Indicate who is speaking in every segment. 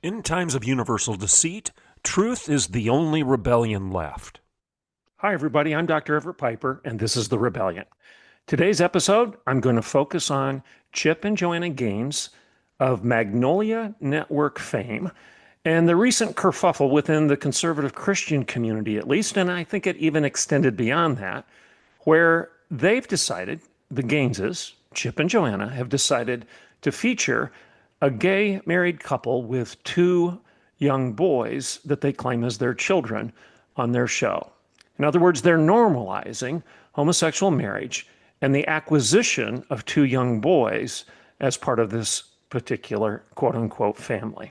Speaker 1: In times of universal deceit, truth is the only rebellion left. Hi, everybody. I'm Dr. Everett Piper, and this is The Rebellion. Today's episode, I'm going to focus on Chip and Joanna Gaines of Magnolia Network fame and the recent kerfuffle within the conservative Christian community, at least, and I think it even extended beyond that, where they've decided, the Gaineses, Chip and Joanna, have decided to feature a gay married couple with two young boys that they claim as their children on their show. In other words, they're normalizing homosexual marriage and the acquisition of two young boys as part of this particular quote unquote family.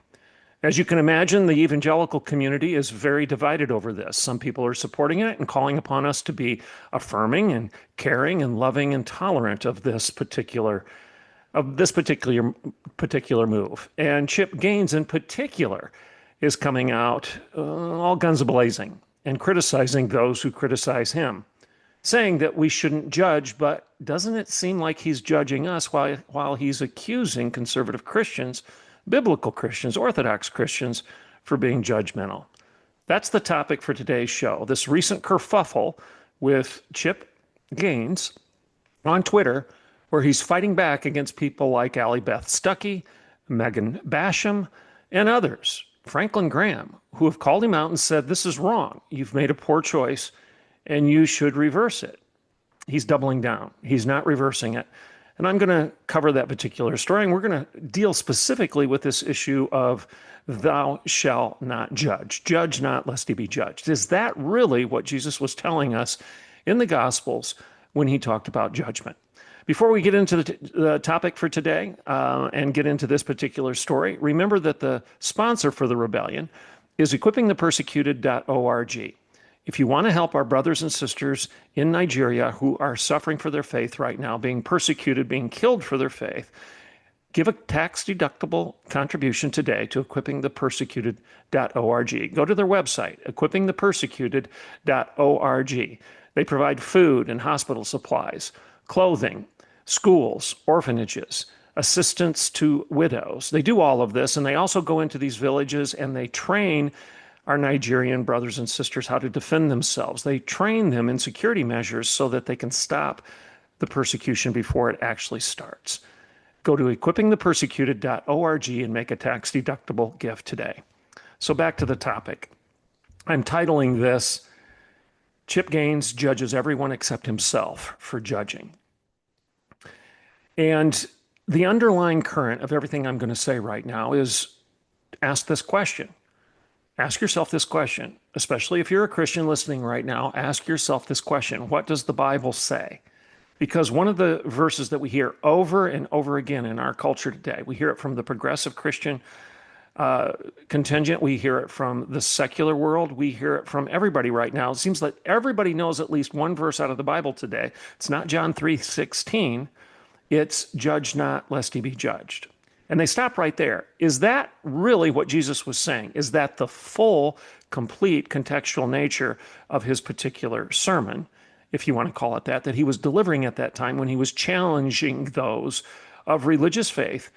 Speaker 1: As you can imagine, the evangelical community is very divided over this. Some people are supporting it and calling upon us to be affirming and caring and loving and tolerant of this particular move. And Chip Gaines in particular is coming out all guns a-blazing and criticizing those who criticize him, saying that we shouldn't judge, but doesn't it seem like he's judging us while he's accusing conservative Christians, biblical Christians, Orthodox Christians, for being judgmental? That's the topic for today's show. This recent kerfuffle with Chip Gaines on Twitter, where he's fighting back against people like Allie Beth Stuckey, Megan Basham, and others, Franklin Graham, who have called him out and said, this is wrong. You've made a poor choice and you should reverse it. He's doubling down. He's not reversing it. And I'm going to cover that particular story, and we're going to deal specifically with this issue of thou shalt not judge. Judge not, lest he be judged. Is that really what Jesus was telling us in the Gospels when he talked about judgment? Before we get into the topic for today and get into this particular story, remember that the sponsor for the rebellion is equippingthepersecuted.org. If you want to help our brothers and sisters in Nigeria who are suffering for their faith right now, being persecuted, being killed for their faith, give a tax-deductible contribution today to equippingthepersecuted.org. Go to their website, equippingthepersecuted.org. They provide food and hospital supplies, clothing, schools, orphanages, assistance to widows. They do all of this, and they also go into these villages and they train our Nigerian brothers and sisters how to defend themselves. They train them in security measures so that they can stop the persecution before it actually starts. Go to equippingthepersecuted.org and make a tax-deductible gift today. So back to the topic. I'm titling this, Chip Gaines Judges Everyone Except Himself for Judging. And the underlying current of everything I'm going to say right now is ask this question. Ask yourself this question, especially if you're a Christian listening right now, ask yourself this question. What does the Bible say? Because one of the verses that we hear over and over again in our culture today, we hear it from the progressive Christian contingent, we hear it from the secular world, we hear it from everybody right now. It seems like everybody knows at least one verse out of the Bible today. It's not John 3:16. It's judge not, lest he be judged. And they stop right there. Is that really what Jesus was saying? Is that the full, complete, contextual nature of his particular sermon, if you want to call it that he was delivering at that time when he was challenging those of religious faith,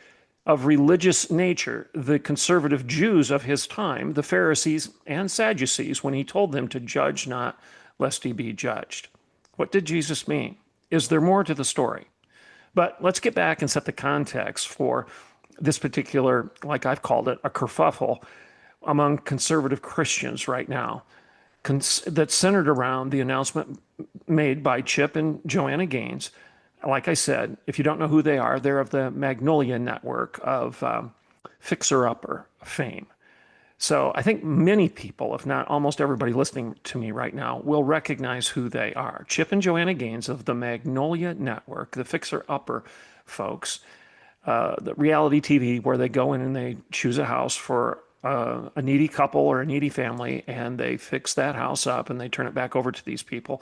Speaker 1: of religious nature, the conservative Jews of his time, the Pharisees and Sadducees, when he told them to judge not, lest he be judged? What did Jesus mean? Is there more to the story? But let's get back and set the context for this particular, like I've called it, a kerfuffle among conservative Christians right now that's centered around the announcement made by Chip and Joanna Gaines. Like I said, if you don't know who they are, they're of the Magnolia Network of fixer-upper fame. So I think many people, if not almost everybody listening to me right now, will recognize who they are. Chip and Joanna Gaines of the Magnolia Network, the fixer-upper folks, the reality TV where they go in and they choose a house for a needy couple or a needy family, and they fix that house up and they turn it back over to these people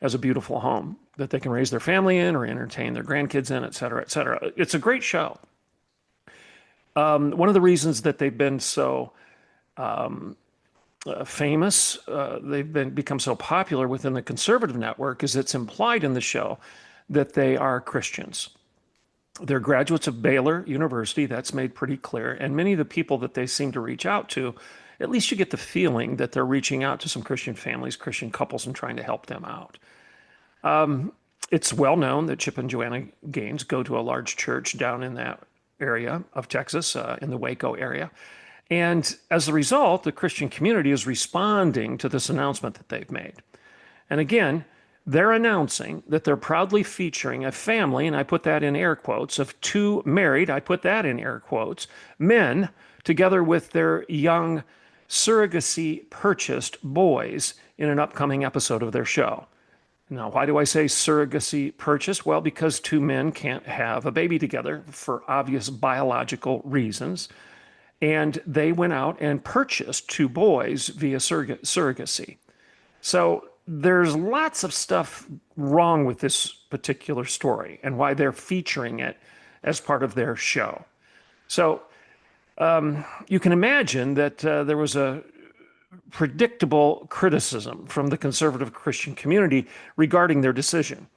Speaker 1: as a beautiful home that they can raise their family in or entertain their grandkids in, et cetera, et cetera. It's a great show. One of the reasons that they've been so famous, they've become so popular within the conservative network, is it's implied in the show that they are Christians. They're graduates of Baylor University. That's made pretty clear. And many of the people that they seem to reach out to, at least you get the feeling that they're reaching out to some Christian families, Christian couples, and trying to help them out. It's well known that Chip and Joanna Gaines go to a large church down in that area of Texas, in the Waco area. And as a result, the Christian community is responding to this announcement that they've made. And again, they're announcing that they're proudly featuring a family, and I put that in air quotes, of two married, I put that in air quotes, men, together with their young surrogacy-purchased boys in an upcoming episode of their show. Now, why do I say surrogacy-purchased? Well, because two men can't have a baby together for obvious biological reasons. And they went out and purchased two boys via surrogacy. So there's lots of stuff wrong with this particular story and why they're featuring it as part of their show. So you can imagine that there was a predictable criticism from the conservative Christian community regarding their decision.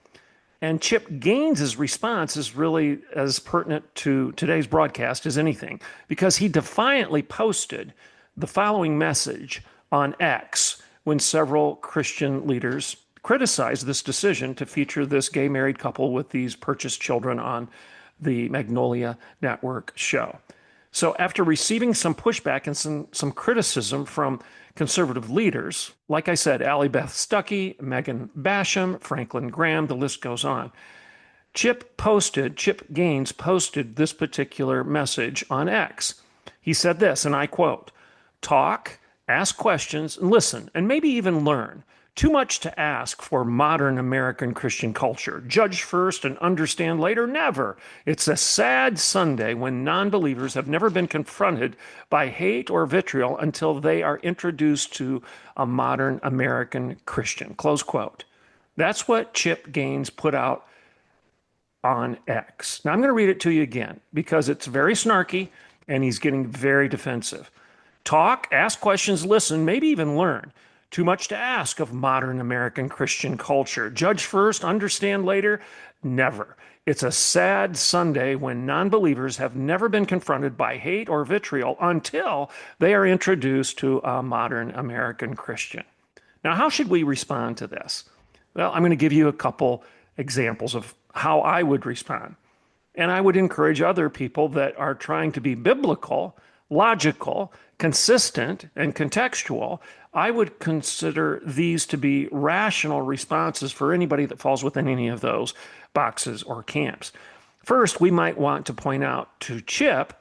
Speaker 1: And Chip Gaines' response is really as pertinent to today's broadcast as anything, because he defiantly posted the following message on X when several Christian leaders criticized this decision to feature this gay married couple with these purchased children on the Magnolia Network show. So after receiving some pushback and some criticism from conservative leaders, like I said, Allie Beth Stuckey, Megan Basham, Franklin Graham, the list goes on, Chip Gaines posted this particular message on X. He said this, and I quote, "Talk, ask questions, and listen, and maybe even learn. Too much to ask for modern American Christian culture. Judge first and understand later? Never. It's a sad Sunday when non-believers have never been confronted by hate or vitriol until they are introduced to a modern American Christian." Close quote. That's what Chip Gaines put out on X. Now I'm going to read it to you again because it's very snarky and he's getting very defensive. Talk, ask questions, listen, maybe even learn. Too much to ask of modern American Christian culture. Judge first, understand later? Never. It's a sad Sunday when non-believers have never been confronted by hate or vitriol until they are introduced to a modern American Christian. Now, how should we respond to this? Well, I'm going to give you a couple examples of how I would respond. And I would encourage other people that are trying to be biblical, logical, consistent, and contextual. I would consider these to be rational responses for anybody that falls within any of those boxes or camps. First, we might want to point out to Chip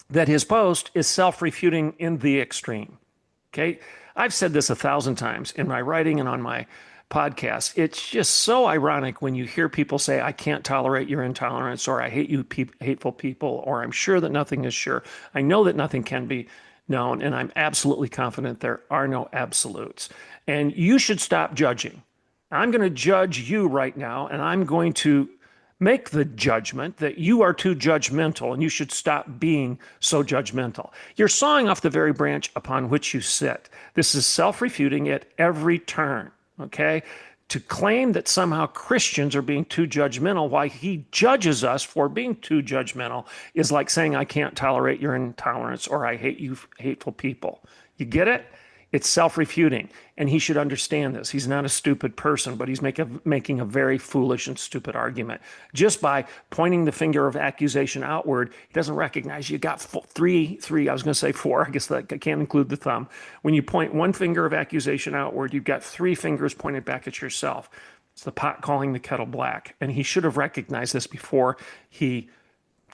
Speaker 1: that his post is self-refuting in the extreme. Okay? I've said this 1,000 times in my writing and on my podcast. It's just so ironic when you hear people say, "I can't tolerate your intolerance," or "I hate you hateful people," or "I'm sure that nothing is sure. I know that nothing can be known, and I'm absolutely confident there are no absolutes. And you should stop judging. I'm going to judge you right now, and I'm going to make the judgment that you are too judgmental, and you should stop being so judgmental. You're sawing off the very branch upon which you sit. This is self-refuting at every turn. Okay, to claim that somehow Christians are being too judgmental, why he judges us for being too judgmental, is like saying, "I can't tolerate your intolerance," or "I hate you hateful people." You get it? It's self-refuting, and he should understand this. He's not a stupid person, but he's making a very foolish and stupid argument. Just by pointing the finger of accusation outward, he doesn't recognize you got three, I was going to say four, I guess that I can't include the thumb. When you point one finger of accusation outward, you've got three fingers pointed back at yourself. It's the pot calling the kettle black, and he should have recognized this before he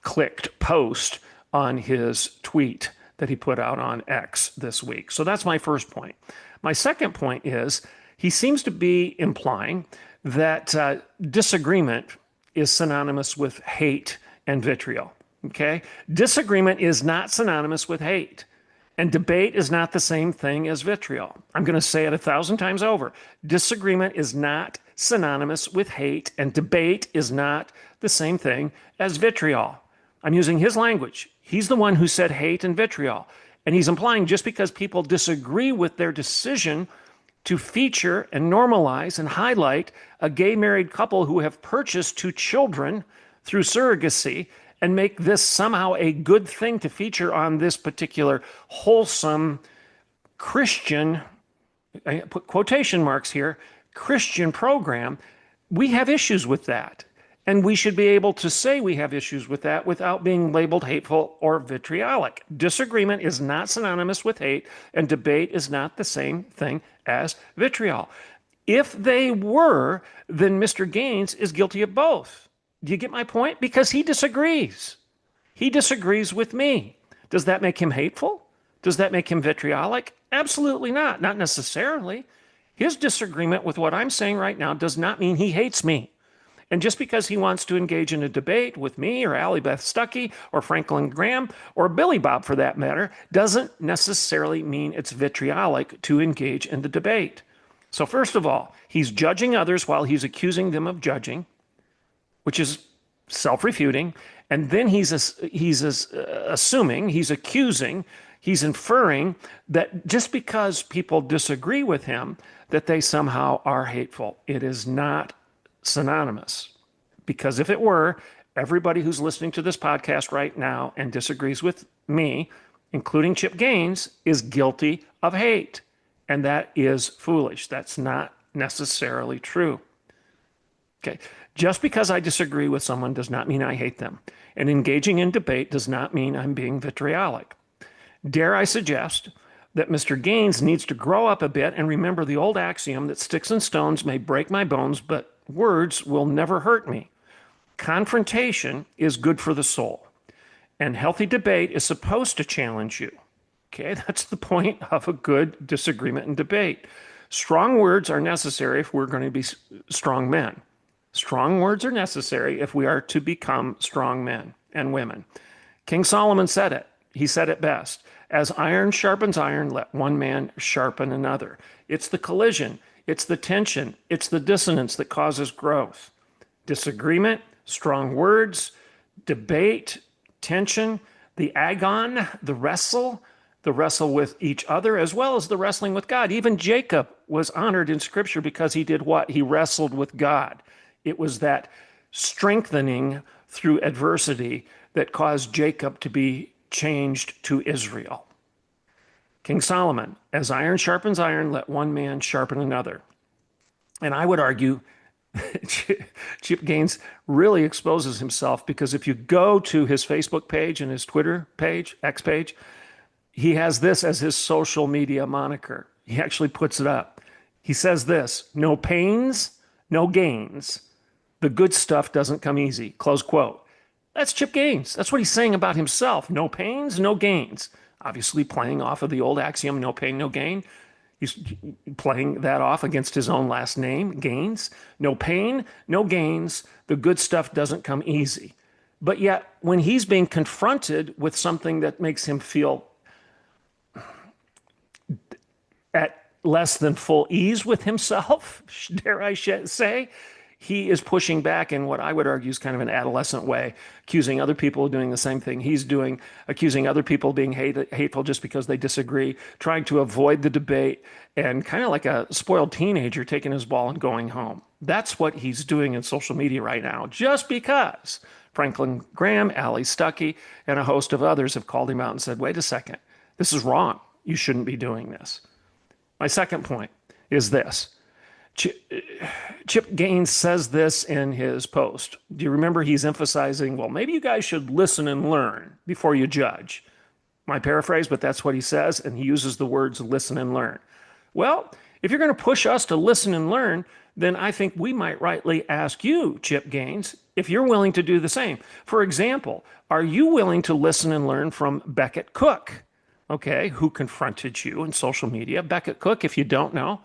Speaker 1: clicked post on his tweet that he put out on X this week. So that's my first point. My second point is he seems to be implying that disagreement is synonymous with hate and vitriol. Okay? Disagreement is not synonymous with hate. And debate is not the same thing as vitriol. I'm going to say it 1,000 times over. Disagreement is not synonymous with hate, and debate is not the same thing as vitriol. I'm using his language. He's the one who said hate and vitriol. And he's implying just because people disagree with their decision to feature and normalize and highlight a gay married couple who have purchased two children through surrogacy and make this somehow a good thing to feature on this particular wholesome Christian, I put quotation marks here, Christian program, we have issues with that. And we should be able to say we have issues with that without being labeled hateful or vitriolic. Disagreement is not synonymous with hate, and debate is not the same thing as vitriol. If they were, then Mr. Gaines is guilty of both. Do you get my point? Because he disagrees. He disagrees with me. Does that make him hateful? Does that make him vitriolic? Absolutely not. Not necessarily. His disagreement with what I'm saying right now does not mean he hates me. And just because he wants to engage in a debate with me or Allie Beth Stuckey or Franklin Graham or Billy Bob for that matter doesn't necessarily mean it's vitriolic to engage in the debate. So first of all, he's judging others while he's accusing them of judging, which is self-refuting. And then he's assuming, he's accusing, he's inferring that just because people disagree with him, that they somehow are hateful. It is not synonymous. Because if it were, everybody who's listening to this podcast right now and disagrees with me, including Chip Gaines, is guilty of hate. And that is foolish. That's not necessarily true. Okay. Just because I disagree with someone does not mean I hate them. And engaging in debate does not mean I'm being vitriolic. Dare I suggest that Mr. Gaines needs to grow up a bit and remember the old axiom that sticks and stones may break my bones, but words will never hurt me. Confrontation is good for the soul. And healthy debate is supposed to challenge you. Okay, that's the point of a good disagreement and debate. Strong words are necessary if we're going to be strong men. Strong words are necessary if we are to become strong men and women. King Solomon said it. He said it best. As iron sharpens iron, let one man sharpen another. It's the collision. It's the tension. It's the dissonance that causes growth. Disagreement, strong words, debate, tension, the agon, the wrestle with each other, as well as the wrestling with God. Even Jacob was honored in Scripture because he did what? He wrestled with God. It was that strengthening through adversity that caused Jacob to be changed to Israel. King Solomon, as iron sharpens iron, let one man sharpen another. And I would argue Chip Gaines really exposes himself, because if you go to his Facebook page and his Twitter page, X page, he has this as his social media moniker. He actually puts it up. He says this: no pains, no gains. The good stuff doesn't come easy. Close quote. That's Chip Gaines. That's what he's saying about himself. No pains, no gains. Obviously playing off of the old axiom, no pain, no gain. He's playing that off against his own last name, Gaines. No pain, no gains. The good stuff doesn't come easy. But yet, when he's being confronted with something that makes him feel at less than full ease with himself, dare I say, he is pushing back in what I would argue is kind of an adolescent way, accusing other people of doing the same thing he's doing, accusing other people of being hateful just because they disagree, trying to avoid the debate, and kind of like a spoiled teenager taking his ball and going home. That's what he's doing in social media right now, just because Franklin Graham, Allie Stuckey, and a host of others have called him out and said, wait a second, this is wrong. You shouldn't be doing this. My second point is this. Chip Gaines says this in his post. Do you remember he's emphasizing, well, maybe you guys should listen and learn before you judge. My paraphrase, but that's what he says, and he uses the words listen and learn. Well, if you're going to push us to listen and learn, then I think we might rightly ask you, Chip Gaines, if you're willing to do the same. For example, are you willing to listen and learn from Becket Cook, okay, who confronted you in social media? Becket Cook, if you don't know,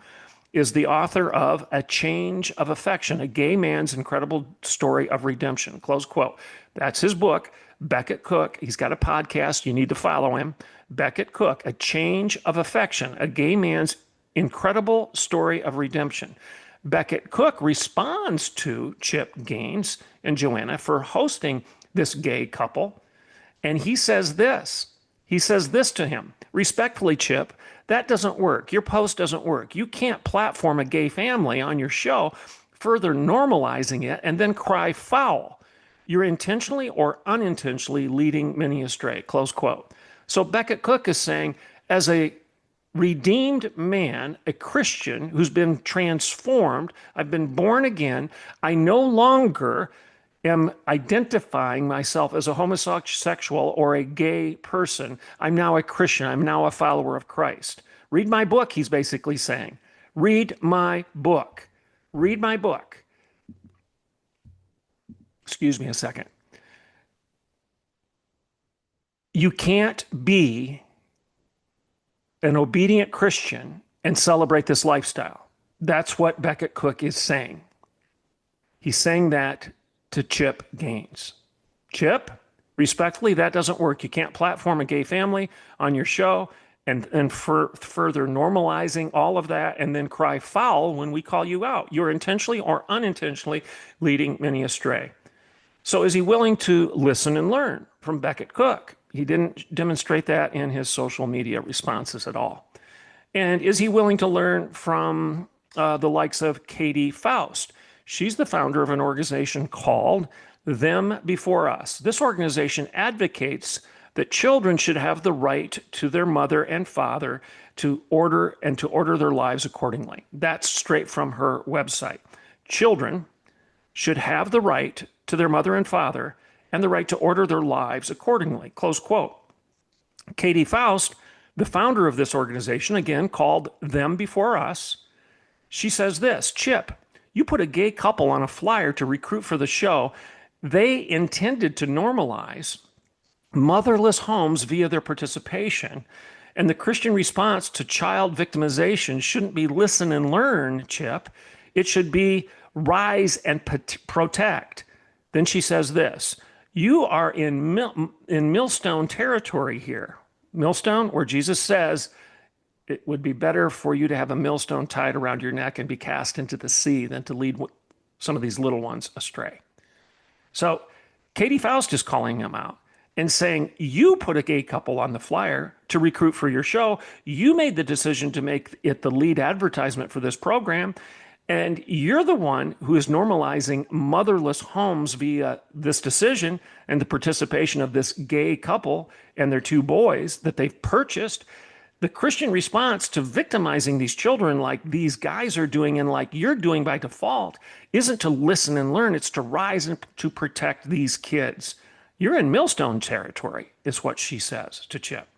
Speaker 1: is the author of A Change of Affection, a gay man's incredible story of redemption, close quote. That's his book, Becket Cook. He's got a podcast. You need to follow him. Becket Cook, A Change of Affection, a gay man's incredible story of redemption. Becket Cook responds to Chip Gaines and Joanna for hosting this gay couple, and he says this. He says this to him: respectfully, Chip, that doesn't work. Your post doesn't work. You can't platform a gay family on your show, further normalizing it, and then cry foul. You're intentionally or unintentionally leading many astray, close quote. So Becket Cook is saying, as a redeemed man, a Christian who's been transformed, I've been born again, I no longer am identifying myself as a homosexual or a gay person. I'm now a Christian. I'm now a follower of Christ. Read my book, he's basically saying. Read my book. Read my book. Excuse me a second. You can't be an obedient Christian and celebrate this lifestyle. That's what Becket Cook is saying. He's saying that to Chip Gaines. Chip, respectfully, that doesn't work. You can't platform a gay family on your show and for further normalizing all of that and then cry foul when we call you out. You're intentionally or unintentionally leading many astray. So is he willing to listen and learn from Becket Cook? He didn't demonstrate that in his social media responses at all. And is he willing to learn from the likes of Katie Faust? She's the founder of an organization called Them Before Us. This organization advocates that children should have the right to their mother and father to order their lives accordingly. That's straight from her website. Children should have the right to their mother and father and the right to order their lives accordingly, close quote. Katie Faust, the founder of this organization, again called Them Before Us, she says this, Chip, you put a gay couple on a flyer to recruit for the show. They intended to normalize motherless homes via their participation. And the Christian response to child victimization shouldn't be listen and learn, Chip. It should be rise and protect. Then she says this, you are in millstone territory here. Millstone, where Jesus says it would be better for you to have a millstone tied around your neck and be cast into the sea than to lead some of these little ones astray. So Katie Faust is calling him out and saying, you put a gay couple on the flyer to recruit for your show. You made the decision to make it the lead advertisement for this program. And you're the one who is normalizing motherless homes via this decision and the participation of this gay couple and their two boys that they've purchased. The Christian response to victimizing these children like these guys are doing and like you're doing by default isn't to listen and learn. It's to rise and to protect these kids. You're in millstone territory, is what she says to Chip.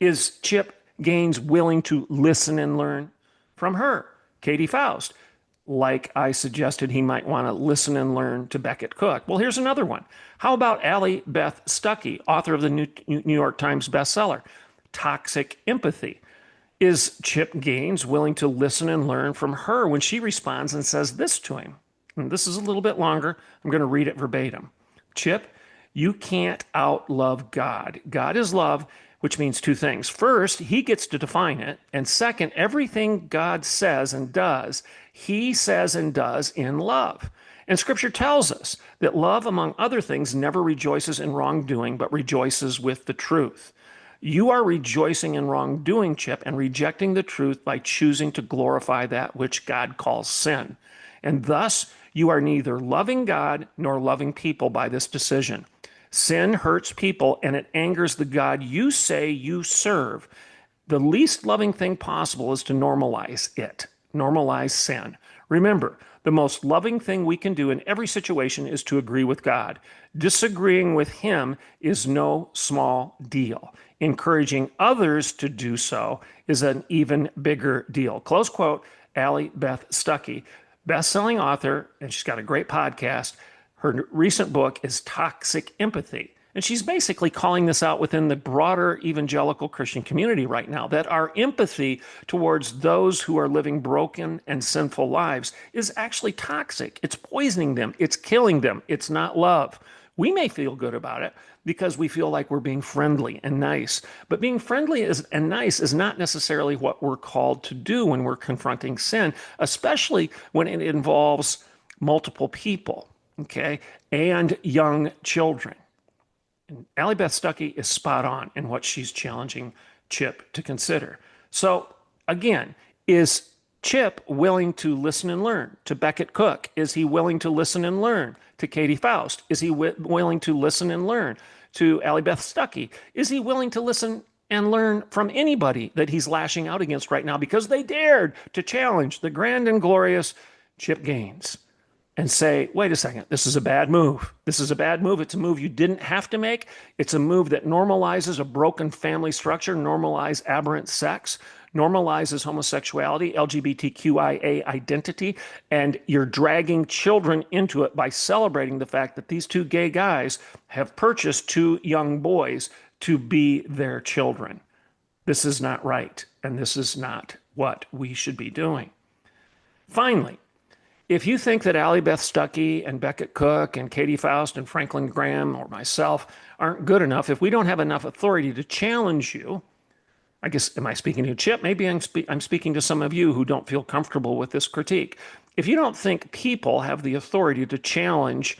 Speaker 1: Is Chip Gaines willing to listen and learn from her, Katie Faust? Like I suggested, he might want to listen and learn to Becket Cook. Well, here's another one. How about Allie Beth Stuckey, author of the New York Times bestseller, Toxic Empathy? Is Chip Gaines willing to listen and learn from her when she responds and says this to him? And this is a little bit longer. I'm going to read it verbatim. Chip, you can't outlove God. God is love, which means two things. First, he gets to define it. And second, everything God says and does, he says and does in love. And scripture tells us that love, among other things, never rejoices in wrongdoing, but rejoices with the truth. You are rejoicing in wrongdoing, Chip, and rejecting the truth by choosing to glorify that which God calls sin. And thus, you are neither loving God nor loving people by this decision. Sin hurts people and it angers the God you say you serve. The least loving thing possible is to normalize it, normalize sin. Remember, the most loving thing we can do in every situation is to agree with God. Disagreeing with him is no small deal. Encouraging others to do so is an even bigger deal. Close quote, Allie Beth Stuckey, best-selling author, and she's got a great podcast. Her recent book is Toxic Empathy. And she's basically calling this out within the broader evangelical Christian community right now, that our empathy towards those who are living broken and sinful lives is actually toxic. It's poisoning them. It's killing them. It's not love. We may feel good about it because we feel like we're being friendly and nice. But being friendly and nice is not necessarily what we're called to do when we're confronting sin, especially when it involves multiple people. Okay, and young children. And Allie Beth Stuckey is spot on in what she's challenging Chip to consider. So again, is Chip willing to listen and learn to Becket Cook? Is he willing to listen and learn to Katie Faust? Is he willing to listen and learn to Allie Beth Stuckey? Is he willing to listen and learn from anybody that he's lashing out against right now because they dared to challenge the grand and glorious Chip Gaines and say, wait a second, this is a bad move. This is a bad move. It's a move you didn't have to make. It's a move that normalizes a broken family structure, normalizes aberrant sex, normalizes homosexuality, LGBTQIA identity, and you're dragging children into it by celebrating the fact that these two gay guys have purchased two young boys to be their children. This is not right, and this is not what we should be doing. Finally, if you think that Allie Beth Stuckey and Becket Cook and Katie Faust and Franklin Graham or myself aren't good enough, if we don't have enough authority to challenge you, I guess, am I speaking to Chip? Maybe I'm speaking to some of you who don't feel comfortable with this critique. If you don't think people have the authority to challenge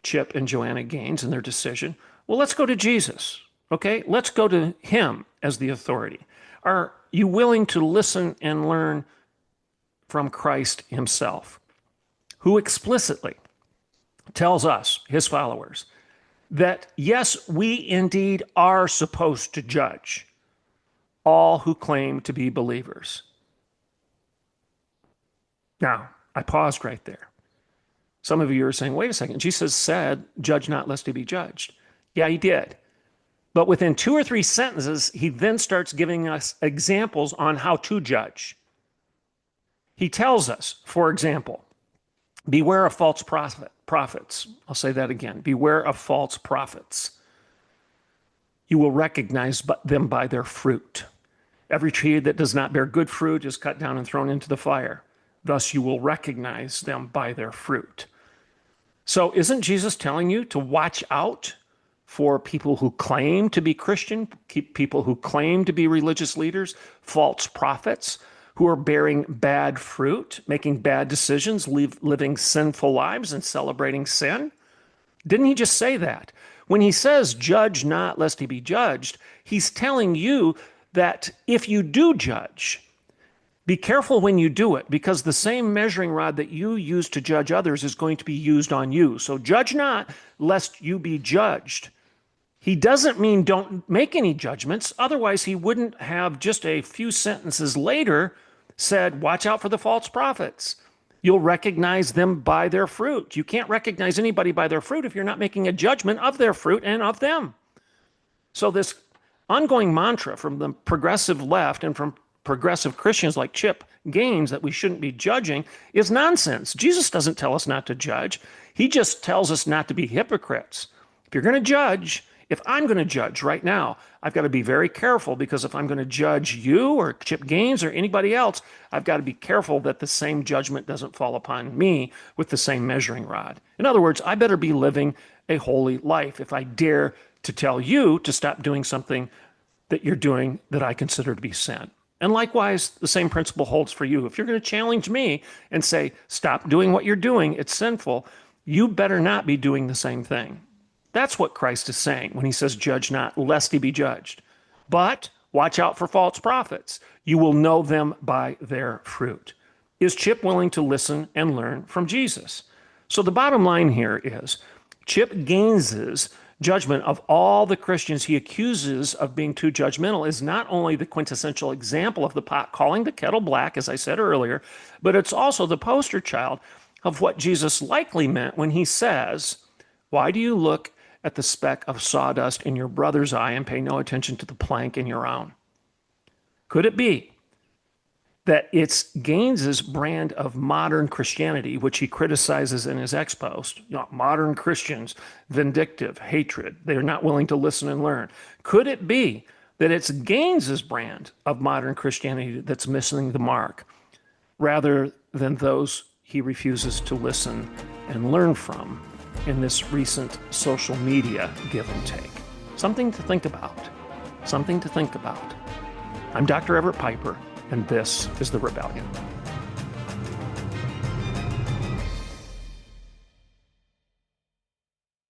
Speaker 1: Chip and Joanna Gaines and their decision, well, let's go to Jesus, okay? Let's go to him as the authority. Are you willing to listen and learn from Christ himself, who explicitly tells us, his followers, that yes, we indeed are supposed to judge all who claim to be believers. Now, I paused right there. Some of you are saying, wait a second, Jesus said, judge not lest he be judged. Yeah, he did. But within 2 or 3 sentences, he then starts giving us examples on how to judge. He tells us, for example, beware of false prophets. I'll say that again. Beware of false prophets. You will recognize them by their fruit. Every tree that does not bear good fruit is cut down and thrown into the fire. Thus you will recognize them by their fruit. So isn't Jesus telling you to watch out for people who claim to be Christian, people who claim to be religious leaders, false prophets, who are bearing bad fruit, making bad decisions, living sinful lives and celebrating sin? Didn't he just say that? When he says, judge not lest he be judged, he's telling you that if you do judge, be careful when you do it, because the same measuring rod that you use to judge others is going to be used on you. So judge not lest you be judged. He doesn't mean don't make any judgments. Otherwise, he wouldn't have just a few sentences later said, watch out for the false prophets. You'll recognize them by their fruit. You can't recognize anybody by their fruit if you're not making a judgment of their fruit and of them. So this ongoing mantra from the progressive left and from progressive Christians like Chip Gaines that we shouldn't be judging is nonsense. Jesus doesn't tell us not to judge. He just tells us not to be hypocrites. If you're going to judge, if I'm going to judge right now, I've got to be very careful, because if I'm going to judge you or Chip Gaines or anybody else, I've got to be careful that the same judgment doesn't fall upon me with the same measuring rod. In other words, I better be living a holy life if I dare to tell you to stop doing something that you're doing that I consider to be sin. And likewise, the same principle holds for you. If you're going to challenge me and say, stop doing what you're doing, it's sinful, you better not be doing the same thing. That's what Christ is saying when he says, judge not, lest he be judged. But watch out for false prophets. You will know them by their fruit. Is Chip willing to listen and learn from Jesus? So the bottom line here is, Chip Gaines's judgment of all the Christians he accuses of being too judgmental is not only the quintessential example of the pot calling the kettle black, as I said earlier, but it's also the poster child of what Jesus likely meant when he says, why do you look at the speck of sawdust in your brother's eye and pay no attention to the plank in your own? Could it be that it's Gaines's brand of modern Christianity, which he criticizes in his ex-post, modern Christians, vindictive, hatred, they're not willing to listen and learn? Could it be that it's Gaines's brand of modern Christianity that's missing the mark, rather than those he refuses to listen and learn from in this recent social media give and take? Something to think about. Something to think about. I'm Dr. Everett Piper, and this is The Rebellion.